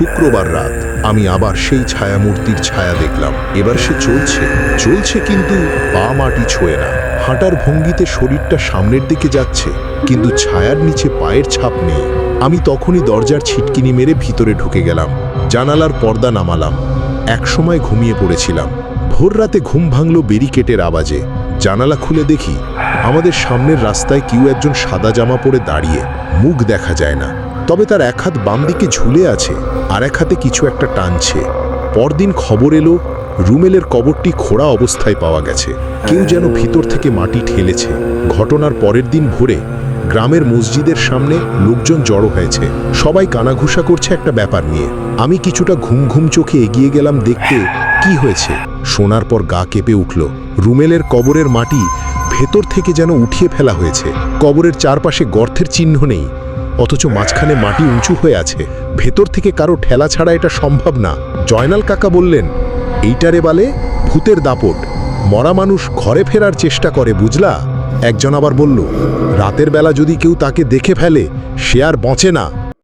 শুক্রবার রাত আমি আবার সেই ছায়ামূর্তির ছায়া দেখলাম। এবার সে চলছে কিন্তু পা মাটি ছোঁয় না। হাঁটার ভঙ্গিতে শরীরটা সামনের দিকে যাচ্ছে, কিন্তু ছায়ার নিচে পায়ের ছাপ নেই। আমি তখনই দরজার ছিটকিনি মেরে ভিতরে ঢুকে গেলাম। জানালার পর্দা নামালাম। একসময় ঘুমিয়ে পড়েছিলাম। ভোর রাতে ঘুম ভাঙল ব্যারিকেডের আওয়াজে। জানালা খুলে দেখি আমাদের সামনের রাস্তায় কেউ একজন সাদা জামা পরে দাঁড়িয়ে। মুখ দেখা যায় না, তবে তার এক হাত বাম দিকে ঝুলে আছে, আর এক হাতে কিছু একটা টানছে। পরদিন খবর এলো রুমেলের কবরটি খোঁড়া অবস্থায় পাওয়া গেছে। কেউ যেন ভিতর থেকে মাটি ঠেলেছে। ঘটনার পরের দিন ভোরে গ্রামের মসজিদের সামনে লোকজন জড়ো হয়েছে। সবাই কানাঘুষা করছে একটা ব্যাপার নিয়ে। আমি কিছুটা ঘুম ঘুম চোখে এগিয়ে গেলাম দেখতে কি হয়েছে। শোনার পর গা কেঁপে উঠল। রুমেলের কবরের মাটি ভেতর থেকে যেন উঠিয়ে ফেলা হয়েছে। কবরের চারপাশে গর্তের চিহ্ন নেই, অথচ মাঝখানে মাটি উঁচু হয়ে আছে। ভেতর থেকে কারো ঠেলা ছাড়া এটা সম্ভব না। জয়নাল কাকা বললেন, এইটারে বলে ভূতের দাপট। মরা মানুষ ঘরে ফেরার চেষ্টা করে, বুঝলা। একজন আবার বলল, রাতের বেলা যদি কেউ তাকে দেখে ফেলে সে আর বাঁচে না।